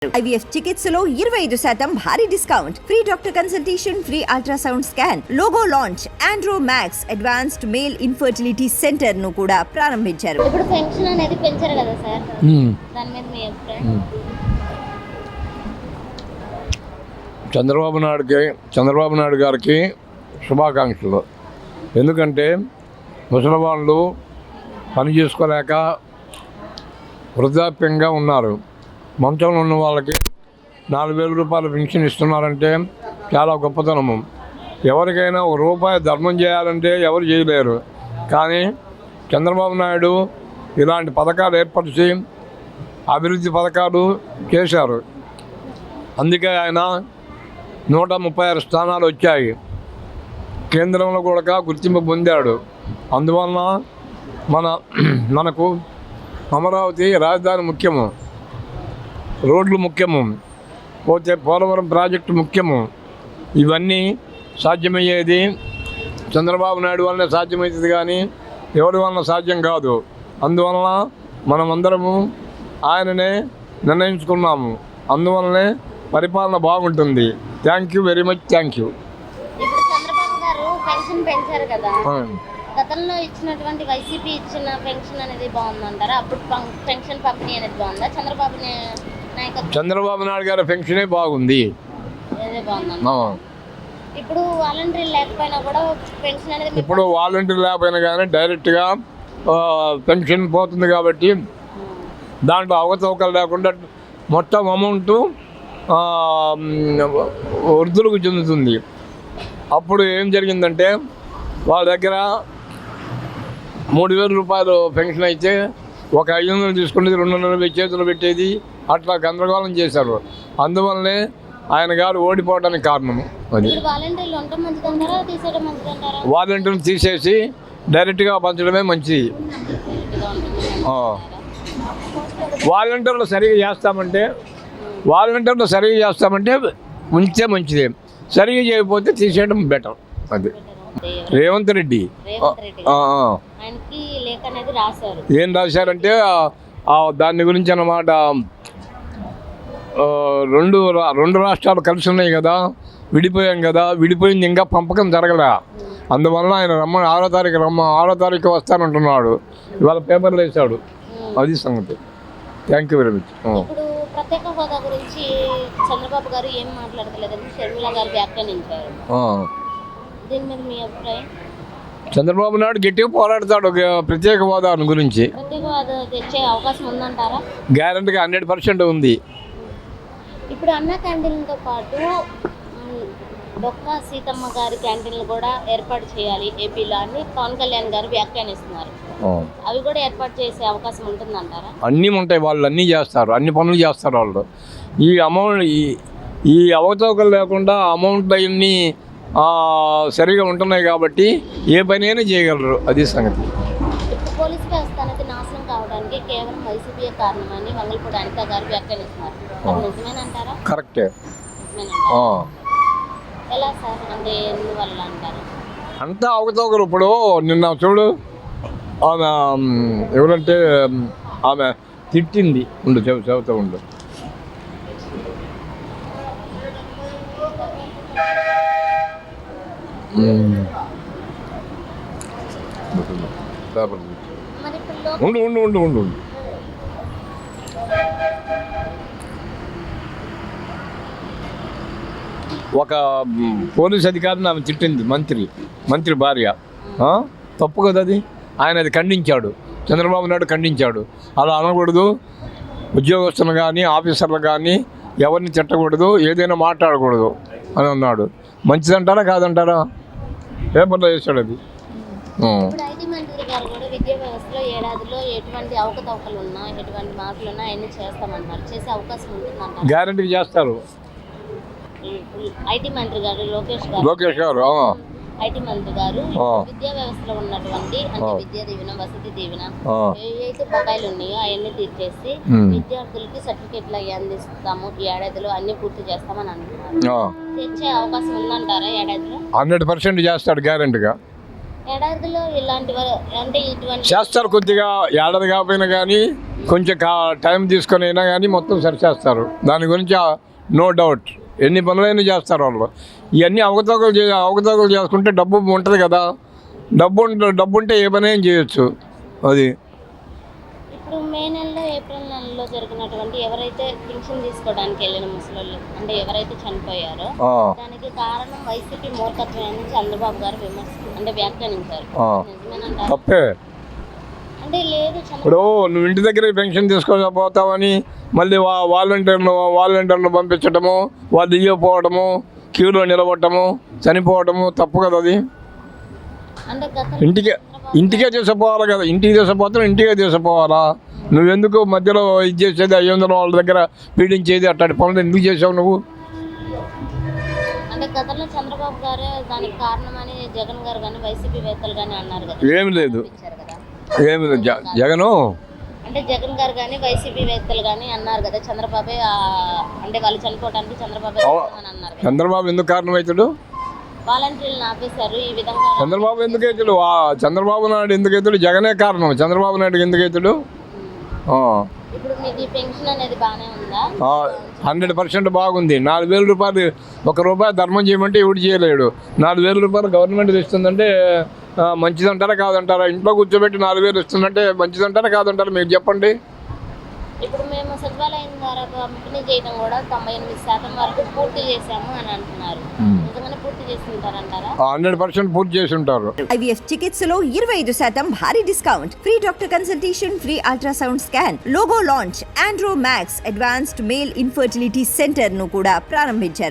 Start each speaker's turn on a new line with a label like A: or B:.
A: IVF చికిత్సలో 25% భారీ discount, free doctor consultation, free ultrasound scan, logo launch, Andro max advanced male infertility centre ను కూడా ప్రారంభించారు.
B: ఇప్పుడు పెన్షన్ అనేది పెంచారు కదా సార్, దాని మీద మీ అభిప్రాయం?
C: చంద్రబాబు నాయుడు గారికి శుభాకాంక్షలు. ఎందుకంటే ముసలివాళ్ళు పని చేసుకోలేక వృద్ధాప్యంగా ఉన్నారు. మంచంలో ఉన్న వాళ్ళకి 4,000 రూపాయల పెన్షన్ ఇస్తున్నారంటే చాలా గొప్పతనము. ఎవరికైనా ₹1 ధర్మం చేయాలంటే ఎవరు చేయలేరు. కానీ చంద్రబాబు నాయుడు ఇలాంటి పథకాలు ఏర్పరిచి అభివృద్ధి పథకాలు చేశారు. అందుకే ఆయన 136 స్థానాలు వచ్చాయి. కేంద్రంలో కూడా గుర్తింపు పొందాడు. అందువలన మనకు అమరావతి రాజధాని ముఖ్యము, రోడ్లు ముఖ్యము, పోతే పోలవరం ప్రాజెక్టు ముఖ్యము. ఇవన్నీ సాధ్యమయ్యేది చంద్రబాబు నాయుడు వల్లనే సాధ్యమవుతుంది, కానీ ఎవరి వలన సాధ్యం కాదు. అందువలన మనమందరము ఆయననే నిర్ణయించుకున్నాము. అందువల్లనే పరిపాలన బాగుంటుంది. Thank you very much. Thank you.
B: ఇప్పుడు చంద్రబాబు గారు పెన్షన్ పెంచారు కదా, గతంలో ఇచ్చినటువంటి వైసీపీ ఇచ్చిన పెన్షన్ అనేది బాగుందంటారా? అప్పుడు పెన్షన్ పంపిణీ అనేది బాగుందా?
C: చంద్రబాబు నాయుడు గారి పెన్షనే బాగుంది.
B: ఇప్పుడు వాలంటీర్ లేకపోయినా కూడా పెన్షన్ అనేది,
C: ఇప్పుడు వాలంటీర్ లేకపోయినా కానీ డైరెక్ట్గా పెన్షన్ పోతుంది. కాబట్టి దాంట్లో అవకతవకలు లేకుండా మొత్తం అమౌంట్ వృద్ధులకు చెందుతుంది. అప్పుడు ఏం జరిగిందంటే వాళ్ళ దగ్గర 3,000 రూపాయలు పెన్షన్ అయితే ఒక 500 తీసుకునేది 200 చేతులు పెట్టేది, అట్లా గందరగోళం చేశారు. అందువల్లనే ఆయన గారు ఓడిపోవడానికి కారణము అది. వాలంటీర్లు తీసేసి డైరెక్ట్గా పంచడమే మంచిది. వాలంటీర్లు సరిగా చేస్తామంటే ఉంచితే మంచిదే. సరిగా చేయకపోతే తీసేయడం బెటర్. అది రేవంత్ రెడ్డి ఏం రాశారంటే దాని గురించి అన్నమాట, రెండు రాష్ట్రాలు కలిసి ఉన్నాయి కదా, విడిపోయాం కదా, విడిపోయింది ఇంకా పంపకం జరగలే. అందువల్ల ఆయన 6వ తారీఖు వస్తానంటున్నాడు. ఇవాళ పేపర్లు వేశాడు. అది సంగతి. Thank you very much.
B: ఇప్పుడు ప్రత్యేక హోదా గురించి చంద్రబాబు గారు ఏం మాట్లాడతలేదని షర్మిల గారు వ్యాఖ్యానించారు. దీని మీద మీ అభిప్రాయం?
C: చంద్రబాబు నాయుడు గట్టిగా పోరాడతాడు ప్రత్యేక హోదా గురించి.
B: ప్రత్యేక హోదా తెచ్చే అవకాశం ఉందంటారా?
C: గ్యారెంటీగా 100% ఉంది.
B: ఇప్పుడు అన్న క్యాంటీన్లతో పాటు డొక్కా సీతమ్మ గారి క్యాంటీన్లు కూడా ఏర్పాటు చేయాలి ఏపీలో అని పవన్ కళ్యాణ్ గారు వ్యాఖ్యానిస్తున్నారు. అవి కూడా ఏర్పాటు చేసే అవకాశం ఉంటుందంటారా?
C: అన్నీ ఉంటాయి. వాళ్ళు అన్నీ చేస్తారు, అన్ని పనులు చేస్తారు వాళ్ళు. ఈ అమౌంట్ ఈ అవకతవకలు లేకుండా అమౌంట్ అన్నీ సరిగా ఉంటున్నాయి కాబట్టి ఏ పని అయినా చేయగలరు. అది సంగతి.
B: పోలీస్ వ్యవస్థ అనేది నాశనం కావడానికి కేవలం వైసీపీ కారణమని వంగలపూడి అనిత గారు వ్యాఖ్యానిస్తున్నారు. నిజమేనంటారా?
C: కరెక్టే.
B: ఎలా సార్, అంటే ఎందువల్ల అంటారు?
C: అంతా అవకతవకలు. ఇప్పుడు నిన్న చూడు, ఆమె ఎవరంటే ఆమె తిట్టింది. చెబుతూ ఉండు. ఉండు. ఒక పోలీస్ అధికారిని ఆమె తిట్టింది, మంత్రి భార్య. తప్పు కదా అది. ఆయన అది ఖండించాడు. చంద్రబాబు నాయుడు ఖండించాడు. అలా అనకూడదు. ఉద్యోగస్తులు కానీ ఆఫీసర్లు కానీ ఎవరిని తిట్టకూడదు, ఏదైనా మాట్లాడకూడదు అని అన్నాడు. మంచిదంటారా కాదంటారా? పేపర్లో వేసాడు అది.
B: ఐటీ మంత్రి గారు కూడా విద్యా వ్యవస్థలో ఏడాదిలో ఎటువంటి అవకతవకలు ఉన్నా, ఎటువంటి మార్పులు ఉన్నా అవన్నీ చేస్తామన్నారు. చేసే అవకాశం ఉంటుందంటారా?
C: గ్యారెంటీ చేస్తారు.
B: ఐటీ మంత్రి గారు
C: లోకేష్ గారు
B: ఐటీ మంత్రి గారు విద్యా వ్యవస్థలో ఉన్నటువంటి అంటే విద్యా దీవెన, వసతి దీవెన ఏవైతే బకాయిలు ఉన్నాయో అవన్నీ తీర్చేసి విద్యార్థులకి సర్టిఫికెట్లు అవి అందిస్తాము, ఈ ఏడాదిలో అన్ని పూర్తి చేస్తామని అంటున్నారు. తెచ్చే అవకాశం ఉందంటారా ఏడాదిలో?
C: 100% చేస్తాడు గ్యారెంటీగా.
B: ఏడాదిలో ఇలాంటి అంటే ఇటువంటి
C: చేస్తారు, కొద్దిగా ఏడాది కాకపోయినా కానీ కొంచెం టైం తీసుకొని అయినా కానీ మొత్తం సరిచేస్తారు. దాని గురించి నో డౌట్ ఎన్ని పనులైనా చేస్తారు వాళ్ళు. ఇవన్నీ అవకతవకలు చేసుకుంటే డబ్బు ఉంటుంది కదా, డబ్బు ఉంటే ఏ పని ఏం చేయొచ్చు. అది
B: ఇప్పుడు మే నెలలో ఏప్రిల్ నెలలో జరిగినటువంటి ఎవరైతే పింఛన్ తీసుకోవడానికి వెళ్ళిన ముసలోళ్ళు అంటే ఎవరైతే చనిపోయారో దానికి కారణం వైసీపీ మూర్ఖత్వం అని చంద్రబాబు గారు వ్యాఖ్యానించారు. నిజమేనంటారా?
C: తప్పే.
B: అంటే లేదు
C: ఇప్పుడు నువ్వు ఇంటి దగ్గర పెన్షన్ తీసుకోకపోతావని మళ్ళీ వాలంటీర్లు పంపించటము, వాళ్ళు ఇవ్వకపోవటము, క్యూలో నిలబడటము, చనిపోవటము తప్పు కదా. అది
B: అంటే
C: ఇంటికే తీసుకుపోవాలి కదా. ఇంటికి తీసుకుపోతే ఇంటికే తీసుకుపోవాలా. నువ్వెందుకు మధ్యలో ఇది చేసేది, 500 వాళ్ళ దగ్గర పీడించేది, అట్లాంటి పనులు ఎందుకు చేసావు నువ్వు?
B: అంటే గతంలో చంద్రబాబు గారు దానికి కారణమని జగన్ గారు కానీ వైసీపీ వేత్తలు కానీ అన్నారు కదా.
C: ఏమి లేదు జగను
B: అంటే జగన్ గారు కానీ వైసీపీ వేత్తలు కానీ అన్నారు కదా చంద్రబాబే అంటే వాళ్ళు చనిపోవడానికి చంద్రబాబే అని అన్నారు.
C: చంద్రబాబు ఎందుకు కారణం అవుతాడు?
B: వాలంటీర్లను ఆపేశారు ఈ విధంగా.
C: చంద్రబాబు ఎందుకు అవుతాడు? చంద్రబాబు నాయుడు ఎందుకు అవుతాడు? జగనే కారణం. చంద్రబాబు నాయుడు ఎందుకు అవుతాడు?
B: ఇప్పుడు మీకు పెన్షన్ అనేది బాగానే ఉందా?
C: 100% బాగుంది. 4,000 రూపాయలు, ₹1 ధర్మం చేయమంటే ఎవడు చేయలేడు. 4,000 రూపాయలు గవర్నమెంట్ ఇస్తుందంటే మంచిదంటారా కాదంటారా? ఇంట్లో కూర్చోబెట్టి 4,000 ఇస్తుందంటే మంచిదంటారా కాదంటారా? మీరు చెప్పండి.
B: ఇప్పుడు మేము సచివాలయం ద్వారా పంపిణీ చేయడం కూడా 98% వరకు పూర్తి చేశాము అని అంటున్నారు. నిజంగానే పూర్తి చేసి ఉంటారంటారా?
C: 100% పూర్తి చేసి ఉంటారు.
A: IVF చికిత్సలో 25% భారీ discount, free doctor consultation, free ultrasound scan, logo launch, Andro max advanced male infertility centre ను కూడా ప్రారంభించారు.